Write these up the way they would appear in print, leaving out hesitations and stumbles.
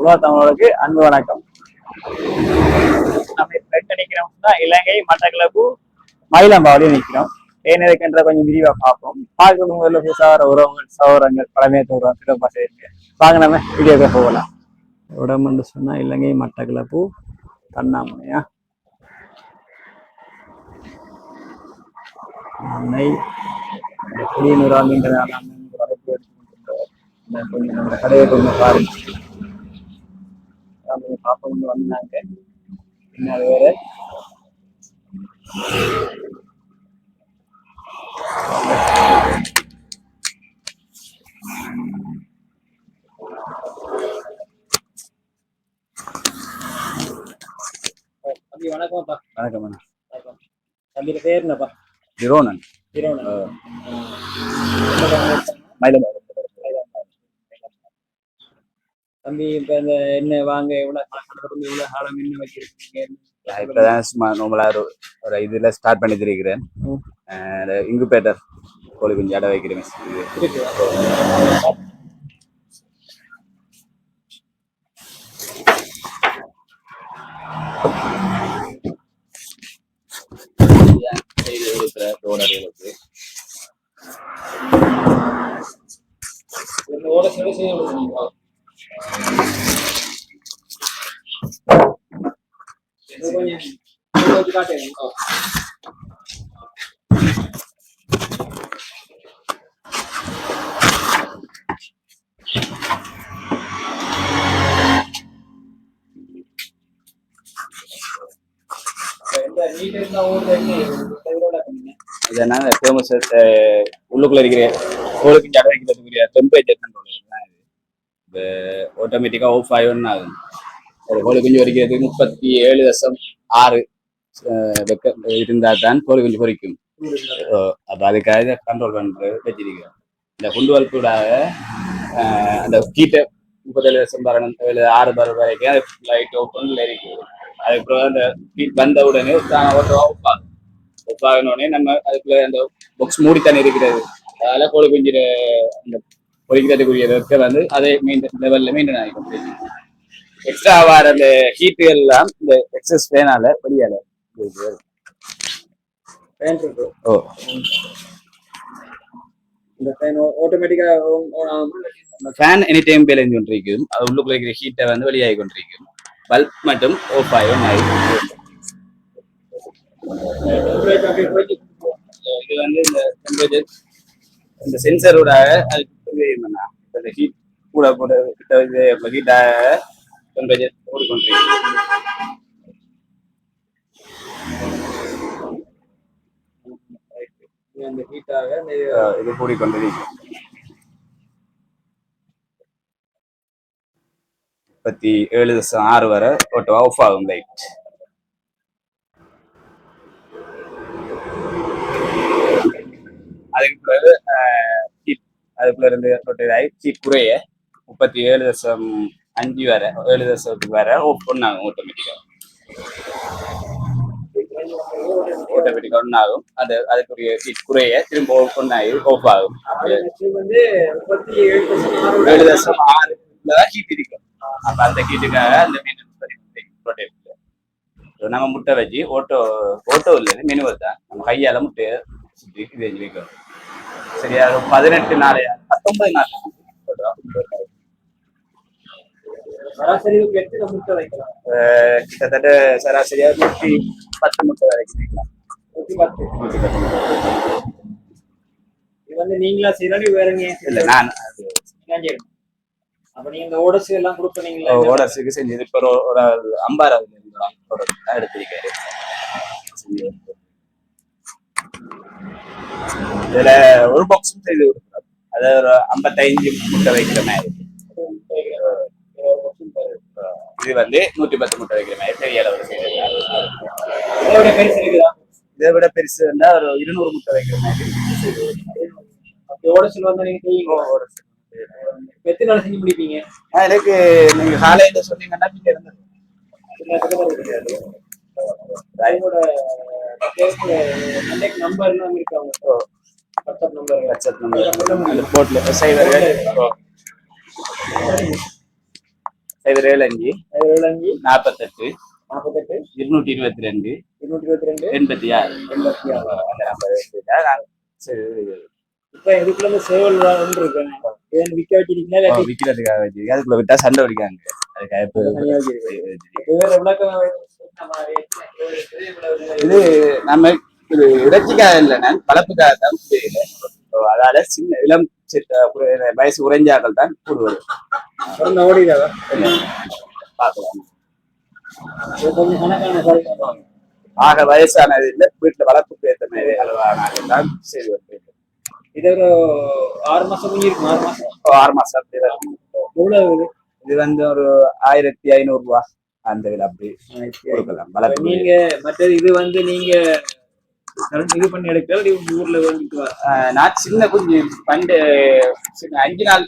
உலக தமிழர்களுக்கு அன்பு வணக்கம். நம்ம எங்க நிக்கிறோம்னா இலங்கை மட்டக்களப்பு மயிலம்பாவடியும் நிற்கிறோம். ஏன் இருக்கின்ற கொஞ்சம் விரிவா பார்ப்போம். பார்க்கணும் முதல்ல புதுசாக உறவுகள் சௌரங்கள் பழமையை தோறும் இருக்கு. வாங்க நம்ம வீடியோக்கு போகலாம். உடம்புன்னு சொன்னா இலங்கை மட்டக்களப்பு தன்னாமனையா அன்னை குடிநூறாங்கின்ற வரப்பு எடுத்துக்கின்ற கடையை கொஞ்சம் பாருங்க. பாப்பா கொண்டு வந்தாங்க. பின்னாடி வேற தம்பி வணக்கம்ப்பா. வணக்கம் வணக்கம். தம்பியோட பேர் என்னப்பா? திரோணன். திரோணன். மயிலம்பாடி. தம்பி இப்ப இந்த என்ன வாங்க எவ்வளவு காலம் என்ன வச்சிருக்கீங்க? இப்பதான் சும்மா நார்மலா ஒரு இதுல ஸ்டார்ட் பண்ணி இருக்கிறேன். இங்குபேட்டர் கோழி குஞ்சு அடை வைக்கிறேன். உள்ளுக்குள்ள இருக்கிற கோழிக்கு அடை வைக்கிறதுக்குரிய டெம்பரேச்சர் கண்ட்ரோல் இது ஆட்டோமேட்டிக்கா ஆஃப் ஆயிடும் ஆகும். ஒரு கோழி குஞ்சு பொரிக்கிறதுக்கு 37.6 வெக்க இருந்தா தான் கோழி குஞ்சு பொரிக்கும். அப்ப அதுக்காக கண்ட்ரோல் பண்றது வச்சிருக்கிறோம். இந்த குண்டு வளர்ப்புடாக அந்த கீட்டை 37.6 பருவ வரைக்கும் அது லைட் ஓப்பன்ல இருக்கு. அதுக்கப்புறம் அந்த ஹீட் வந்த உடனே ஒப்பாகனோடனே நம்ம அதுக்குள்ள அந்த பாக்ஸ் மூடித்தானே இருக்கிறது. அதனால கோழி குஞ்சு அந்த பொரிக்கிறதுக்குரிய வெக்க வந்து அதே லெவல்ல மெயின்டைன் ஆகிடும். எக்ஸ்ட்ரா வர அந்த ஹீட்டு எல்லாம் இந்த எக்ஸஸ் ஃபேனால வெளியால ஓ இந்த ஃபேன் ஆட்டோமேட்டிக்கா ஃபேன் எனி டைம் வேலை செஞ்சு கொண்டிருக்கும். அது உள்ளுக்குள்ள இருக்கிற ஹீட்டை வந்து வெளியாகி கொண்டிருக்கும். பல்ப் மட்டும் ஆஃப் ஆகும். இது வந்து இந்த டெம்பரேச்சர் இந்த சென்சரோட அது ஹீட் கூட போட ஹீட்டாக டெம்பரேச்சர் ஓடிக்கொண்டிருக்கு. அந்த ஹீட்டாக இது கூடிக்கொண்டிருக்கு. 37.6 வரை ஓட்டோவா ஆஃப் ஆகும் லைட். அதுக்கு பிறகு அதுக்குள்ள இருந்து ஹீட் குறைய 37.5 வரை 7 வரை ஆஃப் பண்ணாகும். ஆட்டோமேட்டிக்கா ஒன் ஆகும். அது அதுக்குரிய ஹீட் குறைய திரும்ப ஒன் ஆகி ஆஃப் ஆகும். 7.6 ஹீட் இருக்கும். அப்ப அந்த ஹீட்டுக்காக அந்த நம்ம முட்டை வச்சு ஓட்டோ இல்லை மினுவல் தான். நம்ம கையால முட்டையை சுற்றி இது செஞ்சு வைக்கணும். சரியா 18 நாள் 19 நாள் சராசரி முட்டை வைக்கலாம். கிட்டத்தட்ட சராசரியா 110 முட்டை வரைக்கும் வைக்கலாம். 110. இது வந்து நீங்களா செய்யறது வேறங்க? இல்ல நான் அப்ப நீங்க இந்த ஓடர்ஸ் எல்லாம் கொடுப்பீங்களா? ஓடர்ஸுக்கு செஞ்சது இப்போ ஒரு 50 எடுத்திருக்காரு. இதுல ஒரு பாக்ஸும் செய்து கொடுக்குறோம். அது ஒரு 55 முட்டை வைக்கிற மாதிரி. இது வந்து 110 முட்டை வைக்கிற மாதிரி பெரிய அளவில் செய்யறது. இதை விட பெருசு இருந்தா ஒரு 200 முட்டை வைக்கிற மாதிரி. எத்தனை நாள் செஞ்சு முடிப்பீங்க? எனக்கு நீங்க காலையில சொன்னீங்கன்னா நம்பர் எல்லாம் இருக்காங்க. வாட்ஸ்அப் நம்பர் போட்ல சைவர் 775 775 48 48 222 222 86 86. அந்த நம்பர் எடுத்துட்டா நான் சரி இப்ப இதுக்குள்ள இந்த சேவல் ஒன்று இருக்கு. ஏன் விற்க வச்சிருக்கீங்களா இல்லாட்டி விற்கிறதுக்காக வச்சிருக்கேன். அதுக்குள்ள விட்டா சண்டை பிடிக்காங்க. அதுக்காக தனியா வச்சிருக்கீங்க? வேற விளக்கம் என்ன மாதிரி? இது நம்ம இது இறைச்சிக்காக இல்லை, நான் வளர்ப்புக்காக தான் செய்யல. அதால சின்ன இளம் வயசு உறைஞ்சாக்கள் தான் கூடுவது. ஓடிடாதா பார்க்கலாம். கொஞ்சம் கணக்கான சரி. ஆக வயசானது இல்லை, வீட்டுல வளர்ப்புக்கு ஏற்ற மாதிரி அளவானாக்கள் தான் செய்து வருது. இது ஒரு 6 மாசம் இருக்கும். 6 மாசம் 6 மாசம் அப்படி எவ்வளவு? இது வந்து ஒரு 1500 ரூபா அந்த விலை அப்படி கொடுக்கலாம். வளர்ப்பு நீங்க மற்றது இது வந்து நீங்க இது பண்ணி எடுக்கல ஊர்ல வந்து நான் சின்ன குஞ்சு பண்டு சின்ன 5 நாள்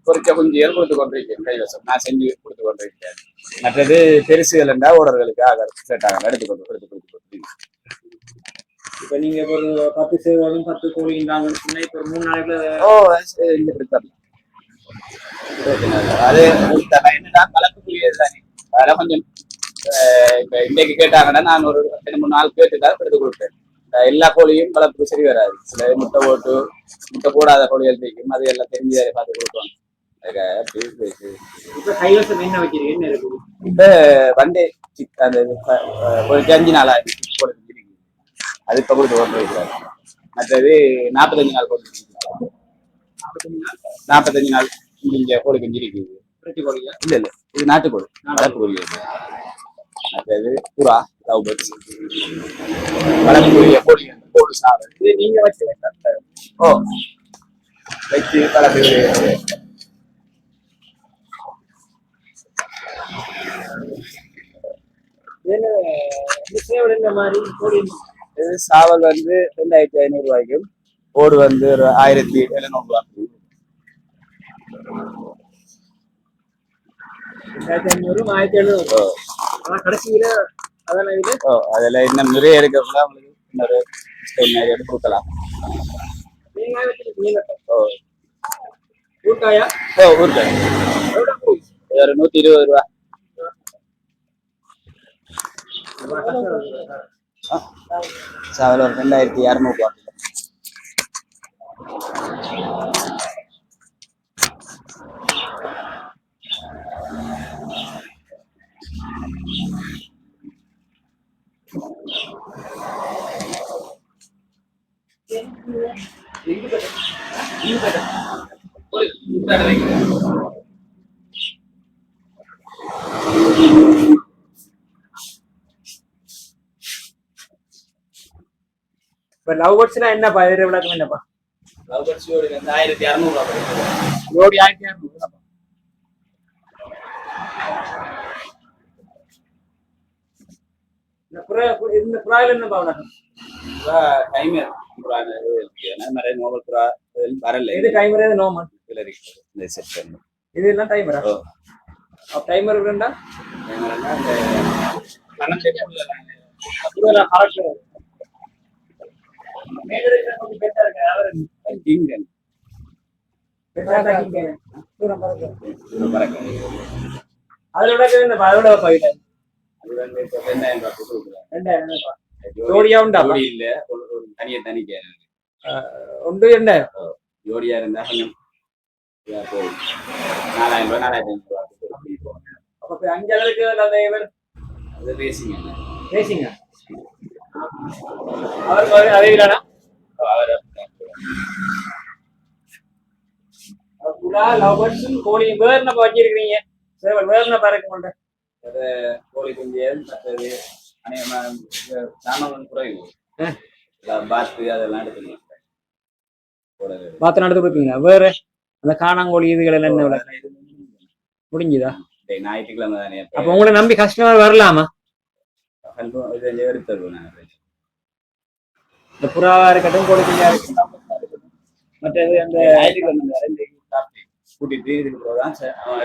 பொறிச்ச குஞ்சுகள் கொடுத்து கொண்டிருக்கேன். கைவசம் நான் செஞ்சு கொடுத்து கொண்டிருக்கேன். மற்றது பெருசுகள் என்றால் ஓடர்களுக்கு செட் ஆக எடுத்து கொடுத்து இப்ப நீங்க ஒரு 10 சேவலும் 10 கோழியும் தாங்க சொன்னா இப்ப ஒரு 3 நாளைக்குள்ள அது என்னன்னா வளர்க்கக்கூடியது தானே. அதெல்லாம் கொஞ்சம் இப்ப இன்னைக்கு கேட்டாங்கன்னா நான் ஒரு 2-3 நாள் கேட்டுதான் எடுத்து கொடுப்பேன். எல்லா கோழியும் வளர்ப்புக்கு சரி வராது. சில முட்டை போடாத கோழிகள் இருக்கும், அது எல்லாம் தெரிஞ்சு பார்த்து கொடுப்பாங்க. இப்ப கைவசம் என்ன வைக்கிறீங்க? என்ன இருக்கு இப்ப வண்டே அந்த ஒரு 5 நாள் அது இப்ப கொடுத்து கொண்டு வைக்கிறாரு. மற்றது 45 நாள் கொடுத்து 45 நாள் இங்க கோழி குஞ்சு இருக்குது. இல்ல இல்ல, இது நாட்டுக்கோழி, வளர்ப்பு கோழி. மற்றது புறா, லவ் பேர்ட்ஸ், வளர்க்கக்கூடிய கோழி கோழி சாதம் இது நீங்க வச்சு வச்சு வளர்ப்பு. சாவல் வந்து 2500 ரூபாய்க்கும், ஓடு வந்து ஒரு 1700 ரூபாய்க்கும். 1500 1700. ஆனா கடைசியில அதுல இன்னும் நிறைய எடுக்கக்குள்ள அவங்களுக்கு இன்னொரு எடுத்து கொடுக்கலாம். ஊர்காயா? ஊர்காய் ஒரு 120 ரூபா. சாவல் ஒரு 2200 ரூபா. இப்ப லவ் பேர்ட்ஸ்னா என்னப்பா? இது விளக்கம் என்னப்பா? லவ் பேர்ட்ஸ் ஜோடி 1200 ரூபா. ஜோடி 1200. இந்த புறாயில என்ன பாவம்? டைமர் புறா நிறைய நோபல் புறா வரல. இது டைமர் நோமல் இந்த செட் இது எல்லாம் டைமரா? டைமர் வேண்டா அதோட போயிட்டேன். ஜோடியா உண்டா? இல்ல, தனியா தனிக்க உண்டு. என்ன ஜோடியா இருந்தா கொஞ்சம் 4000 ரூபாய் 4500 ரூபாய். அப்ப 5 அளவுக்கு அது ரேசிங் ரேசிங்க அவருக்கு அதே விடானா? கோழி வேற என்ன வச்சிருக்கீங்க? வேற என்ன பறக்க மாட்டேன். கோழி குஞ்சியல் மற்றது சாமான் குறைவு பாத்து அதெல்லாம் எடுத்துக்கணும். பாத்து நடத்து கொடுப்பீங்களா? வேற அந்த காணாங்கோழி இதுகள் எல்லாம் என்ன முடிஞ்சுதா? ஞாயிற்றுக்கிழமை தானே. அப்ப உங்களை நம்பி கஸ்டமர் வரலாமா? எடுத்துருவோம். இந்த புறாவா இருக்கட்டும், கோழி குஞ்சா இருக்கட்டும், மற்றது அந்த கூட்டிட்டு இதுக்கு போதான்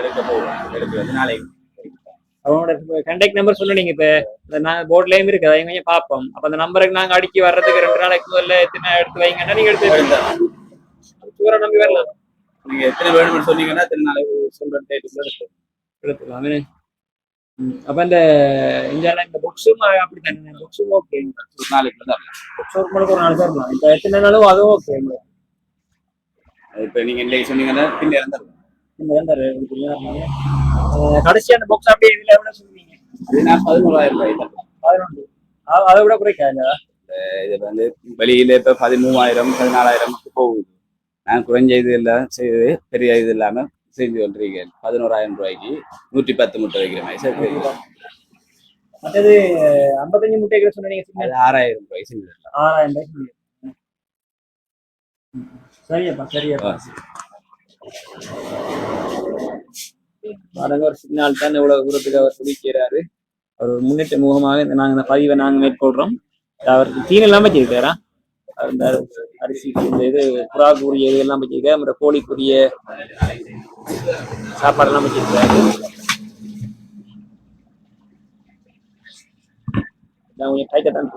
எடுக்க போவோம். எடுக்கிறது நாளைக்கு அவனோட கான்டாக்ட் நம்பர் சொன்னீங்க. இப்ப இந்த போர்ட்லயும் இருக்கு, அதை கொஞ்சம் பார்ப்போம். அப்ப அந்த நம்பருக்கு நாங்க அடிக்கி வர்றதுக்கு 2 நாளைக்கு முதல்ல எத்தனை எடுத்து வைங்கன்னா நீங்க எடுத்து நம்பி வரலாம். நீங்க எத்தனை வேணும்னு சொன்னீங்கன்னா எத்தனை நாளைக்கு சொல்ற டேட்டுக்குள்ள எடுத்து எடுத்துக்கலாம் அப்ப இந்த புக்ஸும் அப்படித்தானே புக்ஸும் ஓகே ஒரு நாளைக்கு தான் புக்ஸ் ஒரு மணிக்கு ஒரு நாள் தரலாம் இப்ப எத்தனை நாளும் அதுவும் ஓகே இப்போ நீங்க இல்லை சொன்னீங்கன்னா பின்ன இறந்துடும். கடைசி அந்த புக்ஸ் அப்படியே இதுல எவ்வளவு சொல்லுவீங்க அது நான் 11,000 ரூபாய் தரலாம். 11 அதை விட குறைக்காது இது வந்து வெளியில இப்ப 13,000 14,000 போகுது. நான் குறைஞ்ச இது எல்லாம் செய்து பெரிய இது இல்லாம செஞ்சு கொண்டிருக்கேன். 11,000 ரூபாய்க்கு 110 முட்டை வைக்கிற மாதிரி சரி. மற்றது 55 முட்டைகளை சொன்னீங்க 6,000 ரூபாய் செஞ்சு 6,000 ரூபாய். சரியப்பா சரியப்பா பாருங்க ஒரு சிக்னால் தான் இவ்வளவு தூரத்துக்கு அவர் துடிக்கிறாரு. அவர் முன்னேற்ற முகமாக நாங்க இந்த பதிவை நாங்க மேற்கொள்றோம். அவருக்கு தீன் எல்லாம் வச்சிருக்காரா அந்த அரிசி இந்த இது புறாக்குரிய இது எல்லாம் வச்சிருக்காரு. அப்புறம் கோழிக்குரிய சாப்பாடு எல்லாம் வச்சிருக்காரு. நான் கொஞ்சம் டைட்டா தான்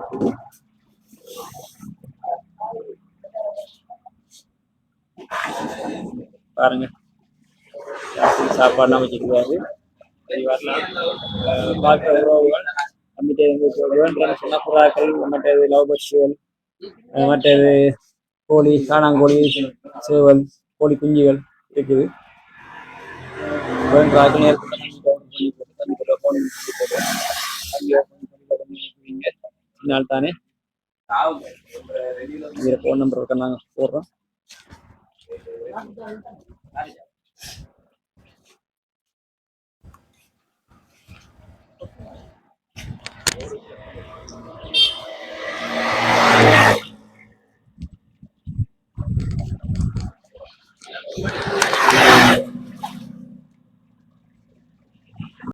பாருங்க சாப்பாடுலாம் வச்சிருக்காரு. சரி வரலாம் பார்க்குற உறவுகள் வேண்டுற சொன்ன புறாக்கள் மற்றது லவ் பர்ட்ஸுகள் மற்றது கோழி காணாங்கோழி சேவல் கோழி குஞ்சுகள் இருக்குது. வேண்டாக்கள் நேரத்தில் தானே ஃபோன் நம்பர் நாங்கள் போடுறோம்.